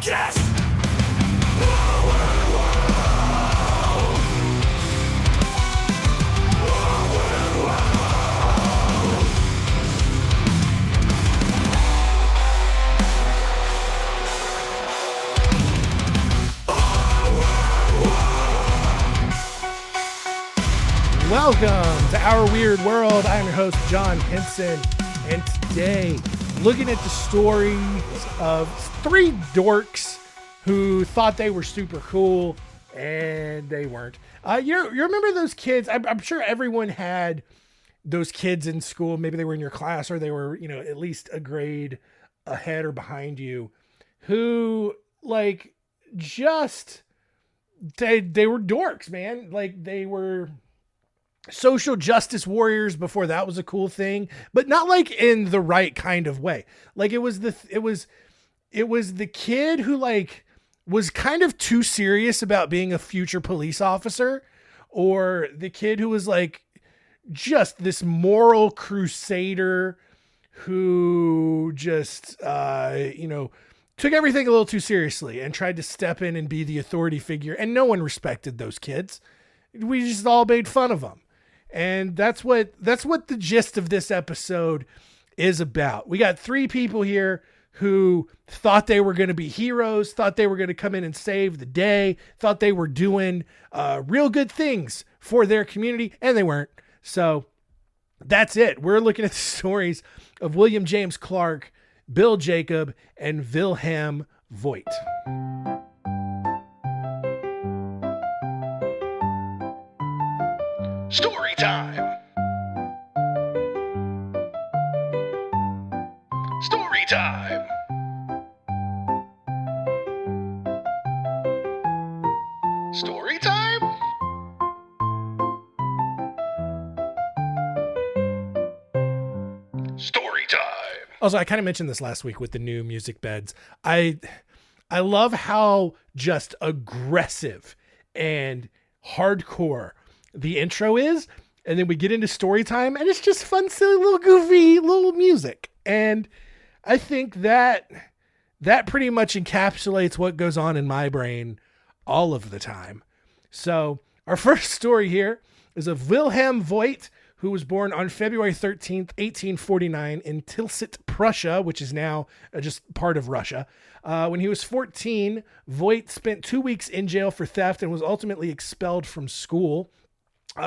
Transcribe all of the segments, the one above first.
Podcast. Welcome to Our Weird World. I'm your host, John Henson, and today, looking at the stories of three dorks who thought they were super cool, and they weren't. You remember those kids? I'm sure everyone had those kids in school. Maybe they were in your class, or they were, at least a grade ahead or behind you, who, like, just, they were dorks, man. Like, they were social justice warriors before that was a cool thing, but not like in the right kind of way. Like it was the kid who like was kind of too serious about being a future police officer, or the kid who was like just this moral crusader who just, took everything a little too seriously and tried to step in and be the authority figure. And no one respected those kids. We just all made fun of them. And that's what the gist of this episode is about. We got three people here who thought they were going to be heroes, thought they were going to come in and save the day, thought they were doing real good things for their community, and they weren't. So that's it. We're looking at the stories of William James Clark, Bill Jakob, and Wilhelm Voigt. Story time. Story time. Story time. Story time. Also, I kind of mentioned this last week with the new music beds. I love how just aggressive and hardcore the intro is, and then we get into story time, and it's just fun, silly, little goofy little music. And I think that pretty much encapsulates what goes on in my brain all of the time. So our first story here is of Wilhelm Voigt, who was born on February 13th, 1849 in Tilsit, Prussia, which is now just part of Russia. When he was 14, Voigt spent 2 weeks in jail for theft and was ultimately expelled from school.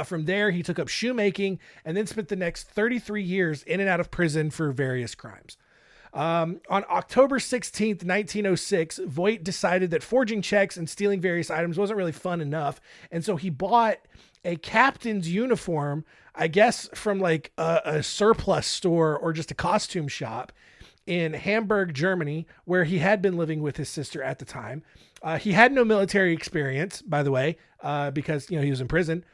From there, he took up shoemaking and then spent the next 33 years in and out of prison for various crimes. On October 16th, 1906, Voigt decided that forging checks and stealing various items wasn't really fun enough. And so he bought a captain's uniform, I guess from like a surplus store or just a costume shop in Hamburg, Germany, where he had been living with his sister at the time. He had no military experience, by the way, because, he was in prison.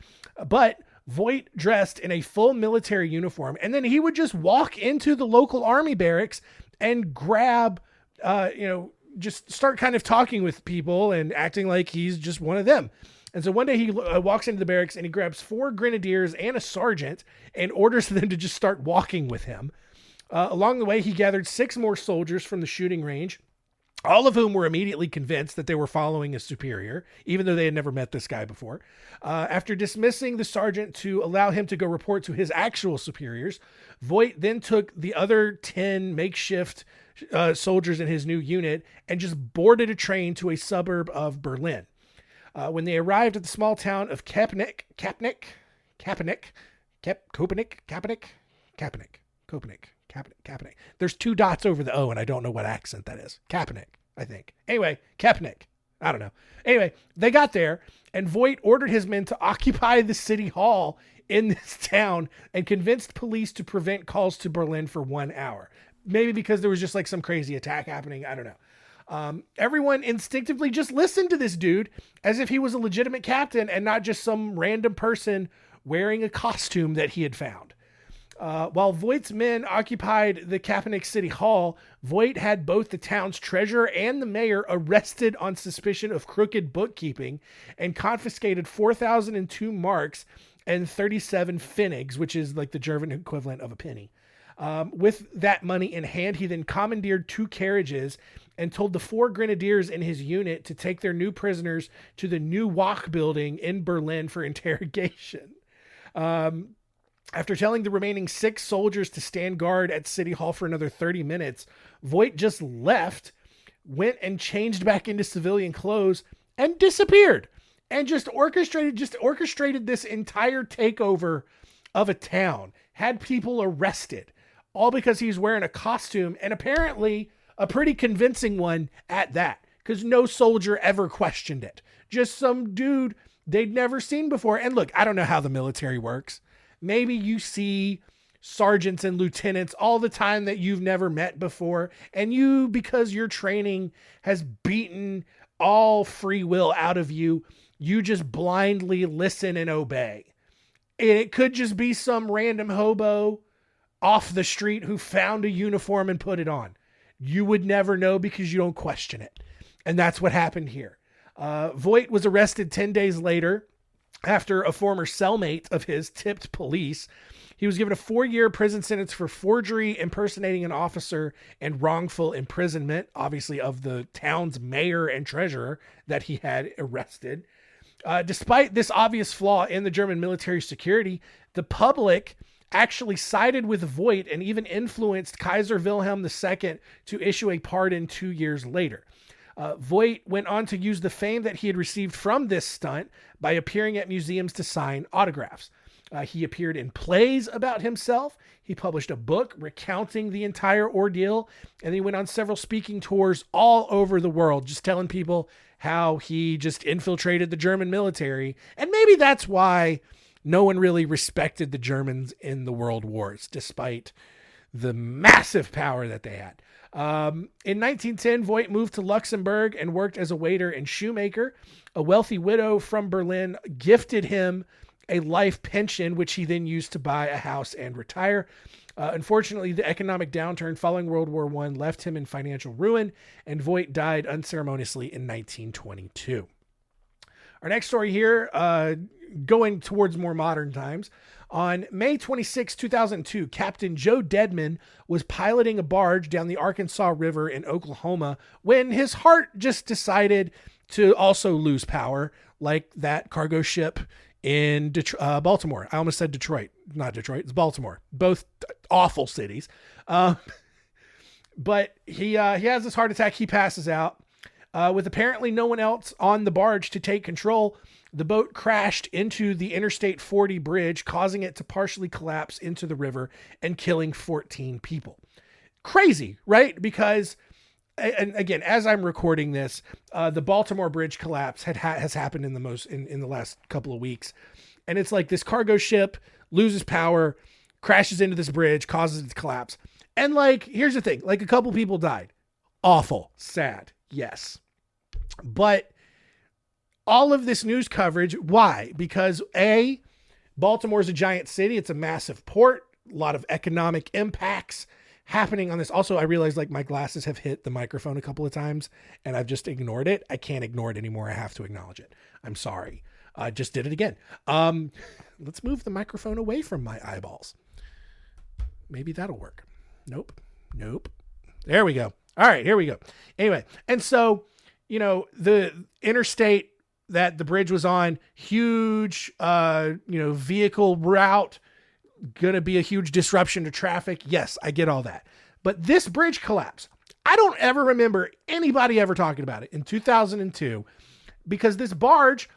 But Voigt dressed in a full military uniform, and then he would just walk into the local army barracks and grab, just start kind of talking with people and acting like he's just one of them. And so one day he walks into the barracks and he grabs 4 grenadiers and a sergeant and orders them to just start walking with him. Along the way, he gathered 6 more soldiers from the shooting range, all of whom were immediately convinced that they were following a superior, even though they had never met this guy before. After dismissing the sergeant to allow him to go report to his actual superiors, Voigt then took the other 10 makeshift soldiers in his new unit and just boarded a train to a suburb of Berlin. When they arrived at the small town of Köpenick. There's 2 dots over the O, and I don't know what accent that is. Köpenick, I think. Anyway, Köpenick. I don't know. Anyway, they got there, and Voigt ordered his men to occupy the city hall in this town and convinced police to prevent calls to Berlin for 1 hour. Maybe because there was just like some crazy attack happening. I don't know. Everyone instinctively just listened to this dude as if he was a legitimate captain and not just some random person wearing a costume that he had found. While Voigt's men occupied the Köpenick City Hall, Voigt had both the town's treasurer and the mayor arrested on suspicion of crooked bookkeeping and confiscated 4,002 marks and 37 pfennigs, which is like the German equivalent of a penny. With that money in hand, he then commandeered 2 carriages and told the 4 grenadiers in his unit to take their new prisoners to the New Wacht building in Berlin for interrogation. After telling the remaining 6 soldiers to stand guard at City Hall for another 30 minutes, Voigt just left, went and changed back into civilian clothes, and disappeared. And just orchestrated this entire takeover of a town. Had people arrested. All because he's wearing a costume, and apparently a pretty convincing one at that. Because no soldier ever questioned it. Just some dude they'd never seen before. And look, I don't know how the military works. Maybe you see sergeants and lieutenants all the time that you've never met before. And you, because your training has beaten all free will out of you, you just blindly listen and obey. And it could just be some random hobo off the street who found a uniform and put it on. You would never know because you don't question it. And that's what happened here. Voigt was arrested 10 days later after a former cellmate of his tipped police. He was given a 4-year prison sentence for forgery, impersonating an officer, and wrongful imprisonment, obviously of the town's mayor and treasurer that he had arrested. Despite this obvious flaw in the German military security, the public actually sided with Voigt and even influenced Kaiser Wilhelm II to issue a pardon 2 years later. Voigt went on to use the fame that he had received from this stunt by appearing at museums to sign autographs. He appeared in plays about himself. He published a book recounting the entire ordeal, and he went on several speaking tours all over the world, just telling people how he just infiltrated the German military. And maybe that's why no one really respected the Germans in the world wars, despite the massive power that they had. In 1910, Voigt moved to Luxembourg and worked as a waiter and shoemaker. A wealthy widow from Berlin gifted him a life pension, which he then used to buy a house and retire. Unfortunately, the economic downturn following World War I left him in financial ruin, and Voigt died unceremoniously in 1922. Our next story here, going towards more modern times. On May 26, 2002, Captain Joe Deadman was piloting a barge down the Arkansas River in Oklahoma when his heart just decided to also lose power, like that cargo ship in Baltimore. I almost said Detroit. Not Detroit. It's Baltimore. Both awful cities. But he has this heart attack. He passes out. With apparently no one else on the barge to take control, the boat crashed into the Interstate 40 bridge, causing it to partially collapse into the river and killing 14 people. Crazy, right? Because, and again, as I'm recording this, the Baltimore bridge collapse has happened in the last couple of weeks. And it's like this cargo ship loses power, crashes into this bridge, causes it to collapse. And like, here's the thing, like a couple people died. Awful, sad. Yes. But all of this news coverage, why? Because A, Baltimore is a giant city. It's a massive port, a lot of economic impacts happening on this. Also, I realized like my glasses have hit the microphone a couple of times and I've just ignored it. I can't ignore it anymore. I have to acknowledge it. I'm sorry. I just did it again. Let's move the microphone away from my eyeballs. Maybe that'll work. Nope. There we go. All right, here we go. Anyway, and so, the interstate that the bridge was on, huge, vehicle route, going to be a huge disruption to traffic. Yes, I get all that. But this bridge collapse, I don't ever remember anybody ever talking about it in 2002 because this barge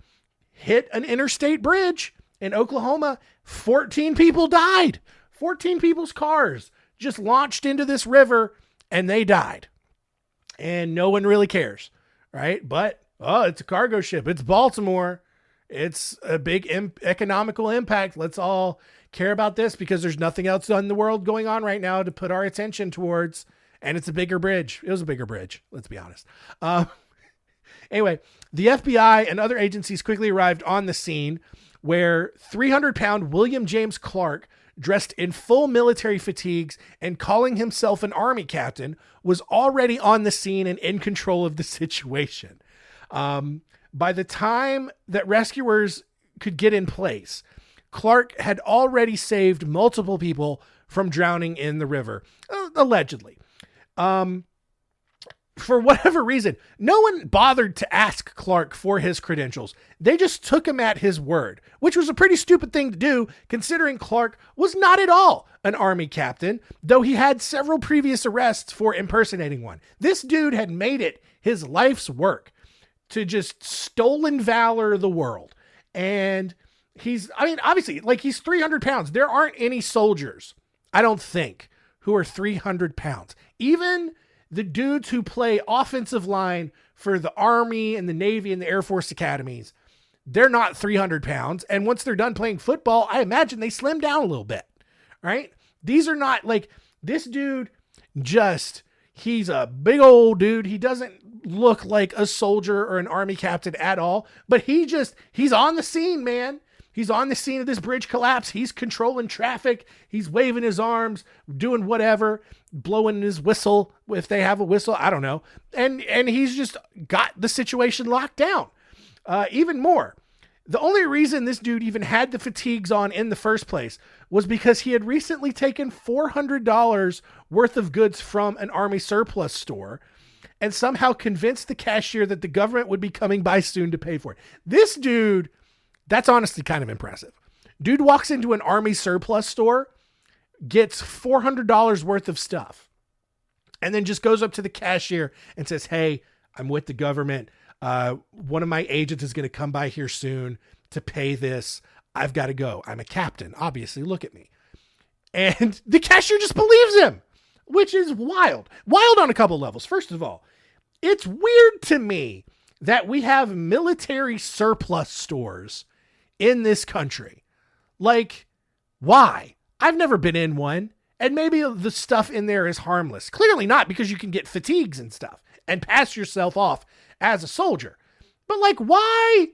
hit an interstate bridge in Oklahoma. 14 people died. 14 people's cars just launched into this river and they died. And no one really cares, right? But, it's a cargo ship. It's Baltimore. It's a big economical impact. Let's all care about this because there's nothing else in the world going on right now to put our attention towards. And it's a bigger bridge. It was a bigger bridge. Let's be honest. Anyway, the FBI and other agencies quickly arrived on the scene where 300-pound William James Clark, dressed in full military fatigues and calling himself an army captain, was already on the scene and in control of the situation. By the time that rescuers could get in place, Clark had already saved multiple people from drowning in the river, allegedly. For whatever reason, no one bothered to ask Clark for his credentials. They just took him at his word, which was a pretty stupid thing to do, considering Clark was not at all an Army captain, though he had several previous arrests for impersonating one. This dude had made it his life's work to just stolen valor the world. And obviously, like, he's 300 pounds. There aren't any soldiers, I don't think, who are 300 pounds. Even the dudes who play offensive line for the Army and the Navy and the Air Force academies, they're not 300 pounds. And once they're done playing football, I imagine they slim down a little bit, right? These are not like this dude. He's a big old dude. He doesn't look like a soldier or an Army captain at all, but he's on the scene, man. He's on the scene of this bridge collapse. He's controlling traffic. He's waving his arms, doing whatever, blowing his whistle if they have a whistle. I don't know. And he's just got the situation locked down. Even more, the only reason this dude even had the fatigues on in the first place was because he had recently taken $400 worth of goods from an Army surplus store and somehow convinced the cashier that the government would be coming by soon to pay for it. This dude... That's honestly kind of impressive. Dude walks into an Army surplus store, gets $400 worth of stuff, and then just goes up to the cashier and says, "Hey, I'm with the government. One of my agents is going to come by here soon to pay this. I've got to go. I'm a captain, obviously. Look at me." And the cashier just believes him, which is wild. Wild on a couple levels. First of all, it's weird to me that we have military surplus stores in this country. Like, why? I've never been in one, and maybe the stuff in there is harmless. Clearly not, because you can get fatigues and stuff and pass yourself off as a soldier. But like, why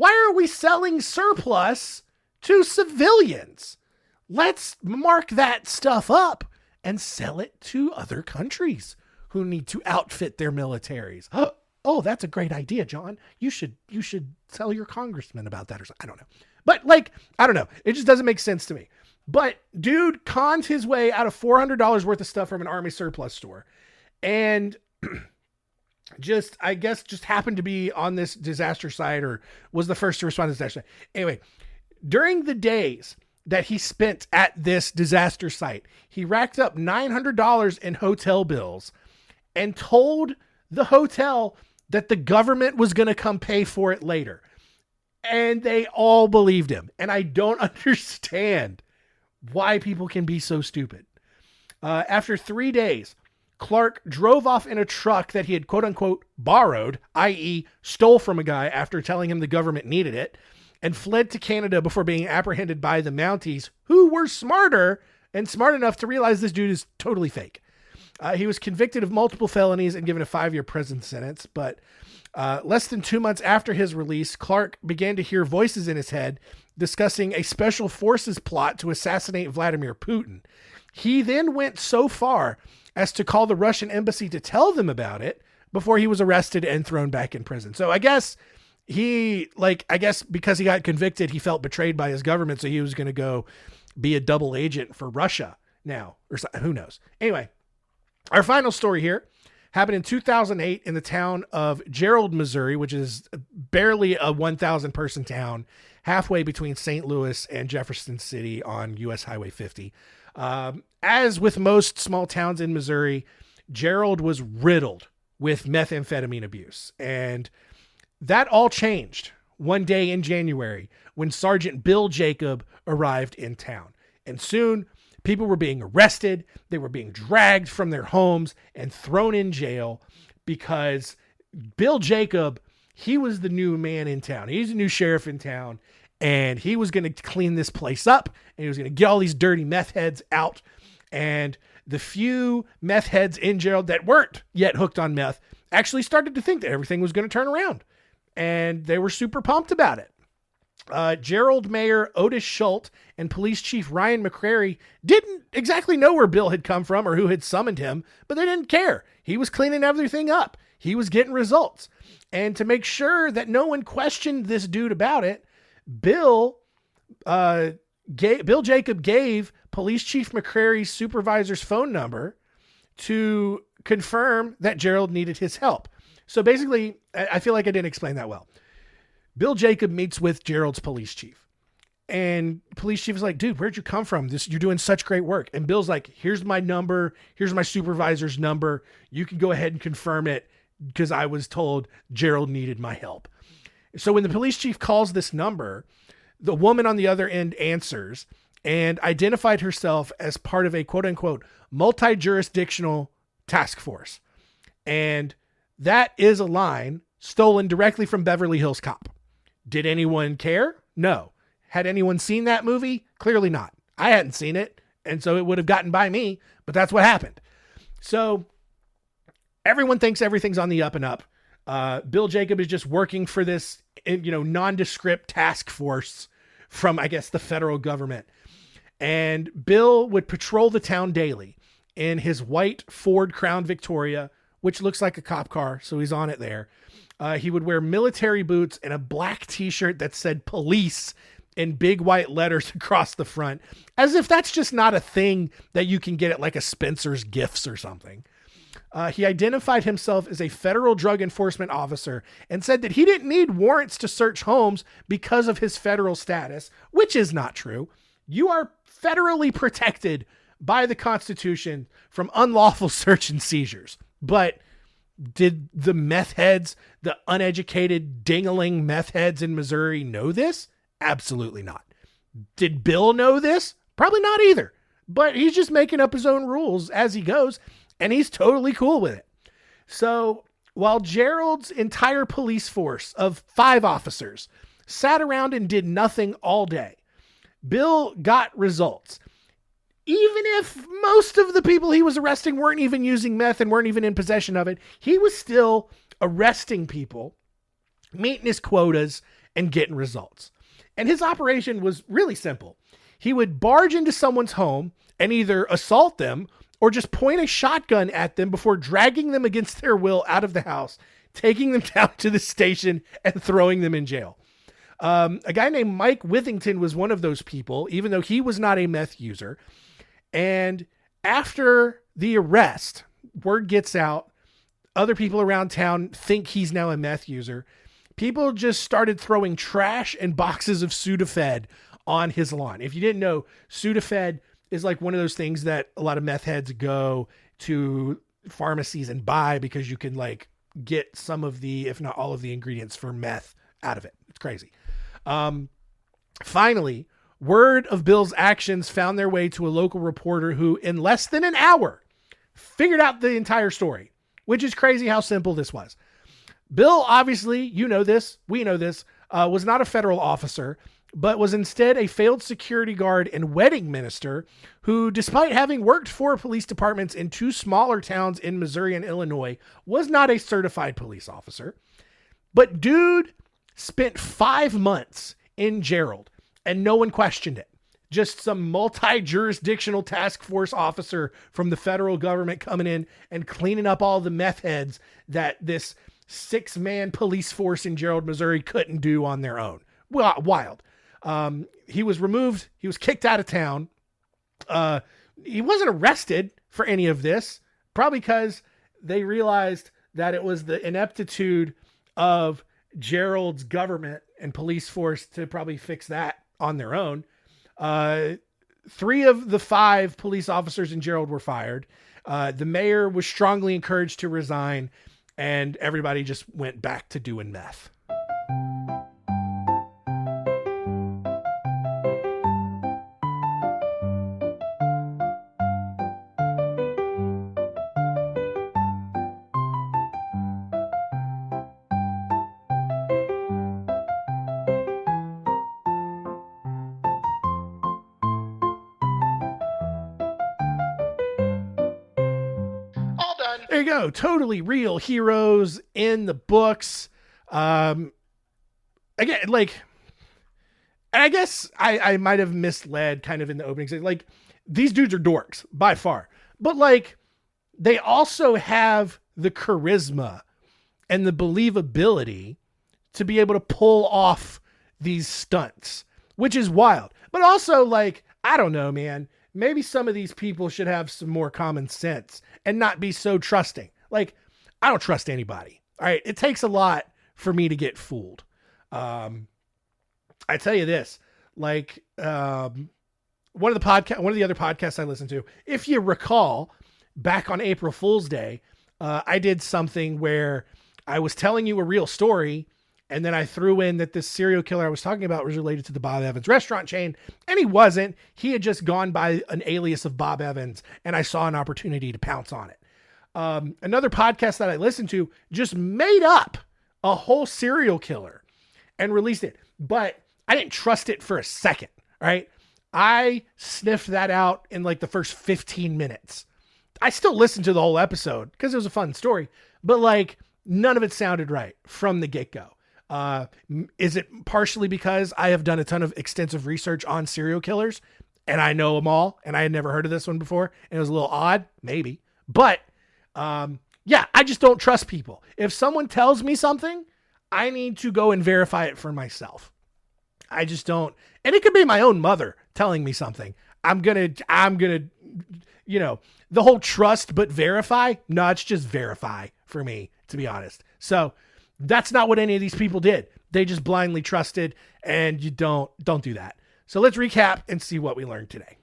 are we selling surplus to civilians? Let's mark that stuff up and sell it to other countries who need to outfit their militaries. Oh, that's a great idea, John. You should tell your congressman about that or something. I don't know. But like, I don't know. It just doesn't make sense to me. But dude conned his way out of $400 worth of stuff from an Army surplus store. And I guess happened to be on this disaster site, or was the first to respond to the disaster site. Anyway, during the days that he spent at this disaster site, he racked up $900 in hotel bills and told the hotel that the government was going to come pay for it later. And they all believed him. And I don't understand why people can be so stupid. After 3 days, Clark drove off in a truck that he had quote unquote borrowed, i.e. stole from a guy after telling him the government needed it, and fled to Canada before being apprehended by the Mounties, who were smart enough to realize this dude is totally fake. He was convicted of multiple felonies and given a 5-year prison sentence, but less than 2 months after his release, Clark began to hear voices in his head discussing a special forces plot to assassinate Vladimir Putin. He then went so far as to call the Russian embassy to tell them about it before he was arrested and thrown back in prison. So I guess because he got convicted, he felt betrayed by his government, so he was going to go be a double agent for Russia now, or who knows. Anyway, our final story here happened in 2008 in the town of Gerald, Missouri, which is barely a 1,000 person town halfway between St. Louis and Jefferson City on US Highway 50. As with most small towns in Missouri, Gerald was riddled with methamphetamine abuse. And that all changed one day in January when Sergeant Bill Jakob arrived in town. And soon, people were being arrested. They were being dragged from their homes and thrown in jail because Bill Jakob, he was the new man in town. He's the new sheriff in town, and he was going to clean this place up, and he was going to get all these dirty meth heads out. And the few meth heads in Gerald that weren't yet hooked on meth actually started to think that everything was going to turn around, and they were super pumped about it. Gerald Mayor Otis Schultz and Police Chief Ryan McCrary didn't exactly know where Bill had come from or who had summoned him, but they didn't care. He was cleaning everything up. He was getting results. And to make sure that no one questioned this dude about it, Bill Bill Jakob gave Police Chief McCrary's supervisor's phone number to confirm that Gerald needed his help. So basically, I feel like I didn't explain that well. Bill Jakob meets with Gerald's police chief. And police chief is like, dude, where'd you come from? You're doing such great work. And Bill's like, here's my number. Here's my supervisor's number. You can go ahead and confirm it because I was told Gerald needed my help. So when the police chief calls this number, the woman on the other end answers and identified herself as part of a quote unquote multi-jurisdictional task force. And that is a line stolen directly from Beverly Hills Cop. Did anyone care? No. Had anyone seen that movie? Clearly not. I hadn't seen it, and so it would have gotten by me, but that's what happened. So everyone thinks everything's on the up and up. Bill Jakob is just working for this, nondescript task force from, I guess, the federal government. And Bill would patrol the town daily in his white Ford Crown Victoria, which looks like a cop car, so he's on it there. He would wear military boots and a black t-shirt that said police in big white letters across the front, as if that's just not a thing that you can get at like a Spencer's Gifts or something. He identified himself as a federal drug enforcement officer and said that he didn't need warrants to search homes because of his federal status, which is not true. You are federally protected by the Constitution from unlawful search and seizures. But did the meth heads, the uneducated dingling meth heads in Missouri know this? Absolutely not. Did Bill know this? Probably not either. But he's just making up his own rules as he goes, and he's totally cool with it. So while Gerald's entire police force of 5 officers sat around and did nothing all day, Bill got results. Even if most of the people he was arresting weren't even using meth and weren't even in possession of it, he was still arresting people, meeting his quotas, and getting results. And his operation was really simple. He would barge into someone's home and either assault them or just point a shotgun at them before dragging them against their will out of the house, taking them down to the station and throwing them in jail. A guy named Mike Withington was one of those people, even though he was not a meth user. And after the arrest, word gets out, other people around town think he's now a meth user. People just started throwing trash and boxes of Sudafed on his lawn. If you didn't know, Sudafed is like one of those things that a lot of meth heads go to pharmacies and buy because you can like get some of the, if not all of the ingredients for meth out of it. It's crazy. Finally, word of Bill's actions found their way to a local reporter who, in less than an hour, figured out the entire story, which is crazy how simple this was. Bill, obviously, you know this, we know this, was not a federal officer, but was instead a failed security guard and wedding minister who, despite having worked for police departments in 2 smaller towns in Missouri and Illinois, was not a certified police officer. But dude spent 5 months in Gerald and no one questioned it. Just some multi-jurisdictional task force officer from the federal government coming in and cleaning up all the meth heads that this 6-man police force in Gerald, Missouri couldn't do on their own. Well, wild. He was removed. He was kicked out of town. He wasn't arrested for any of this, probably because they realized that it was the ineptitude of Gerald's government and police force to probably fix that on their own. 3 of the 5 police officers in Gerald were fired. The mayor was strongly encouraged to resign, and everybody just went back to doing meth. There you go. Totally real heroes in the books. Again, like, and I guess I might have misled kind of in the opening. Like, these dudes are dorks by far, but like, they also have the charisma and the believability to be able to pull off these stunts, which is wild. But also, like, I don't know, man. Maybe some of these people should have some more common sense and not be so trusting. Like, I don't trust anybody. All right. It takes a lot for me to get fooled. I tell you this, like, one of the other podcasts I listened to, if you recall, back on April Fool's Day, I did something where I was telling you a real story, and then I threw in that this serial killer I was talking about was related to the Bob Evans restaurant chain, and he wasn't. He had just gone by an alias of Bob Evans, and I saw an opportunity to pounce on it. Another podcast that I listened to just made up a whole serial killer and released it, but I didn't trust it for a second, right? I sniffed that out in like the first 15 minutes. I still listened to the whole episode because it was a fun story, but like none of it sounded right from the get-go. Is it partially because I have done a ton of extensive research on serial killers and I know them all and I had never heard of this one before and it was a little odd? Maybe. But yeah, I just don't trust people. If someone tells me something, I need to go and verify it for myself. I just don't. And it could be my own mother telling me something. I'm going to, you know, the whole trust but verify. No, it's just verify for me, to be honest. So that's not what any of these people did. They just blindly trusted, and you don't do that. So let's recap and see what we learned today.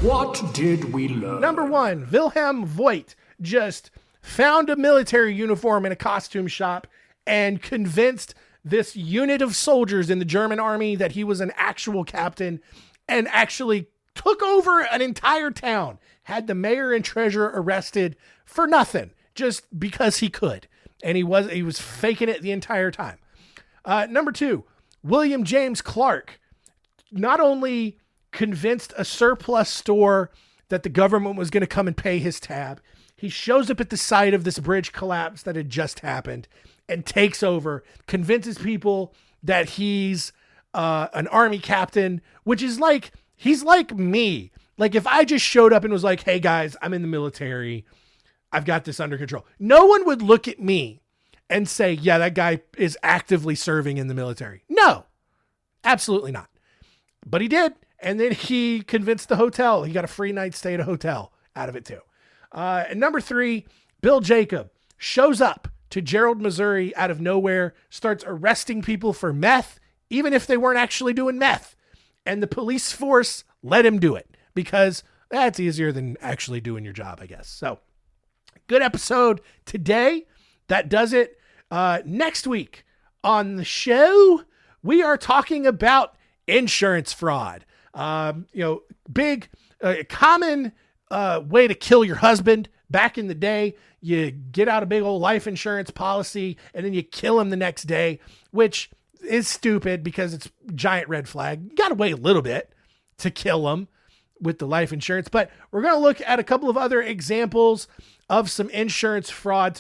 What did we learn? Number one, Wilhelm Voigt just found a military uniform in a costume shop and convinced this unit of soldiers in the German army that he was an actual captain and actually took over an entire town, had the mayor and treasurer arrested for nothing, just because he could. And he was faking it the entire time. Number two, William James Clark not only convinced a surplus store that the government was going to come and pay his tab. He shows up at the site of this bridge collapse that had just happened and takes over, convinces people that he's an army captain, which is like, he's like me. Like if I just showed up and was like, hey guys, I'm in the military. I've got this under control. No one would look at me and say, yeah, that guy is actively serving in the military. No, absolutely not. But he did. And then he convinced the hotel. He got a free night stay at a hotel out of it too. And number three, Bill Jakob shows up to Gerald, Missouri out of nowhere, starts arresting people for meth, even if they weren't actually doing meth. And the police force let him do it because that's easier than actually doing your job, I guess. So good episode today. That does it. Next week on the show, we are talking about insurance fraud. Big, common way to kill your husband. Back in the day, you get out a big old life insurance policy and then you kill him the next day, which is stupid because it's a giant red flag. You got to wait a little bit to kill him with the life insurance. But we're going to look at a couple of other examples of some insurance fraud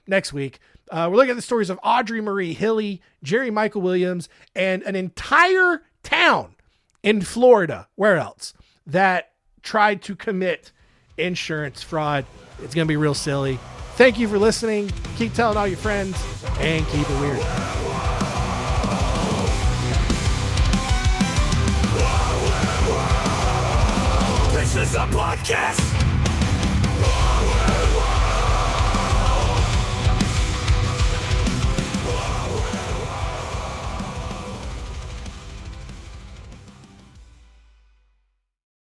next week. We're looking at the stories of Audrey Marie Hilley, Jerry Michael Williams, and an entire town in Florida, where else, that tried to commit insurance fraud. It's going to be real silly. Thank you for listening. Keep telling all your friends and keep it weird. This is a podcast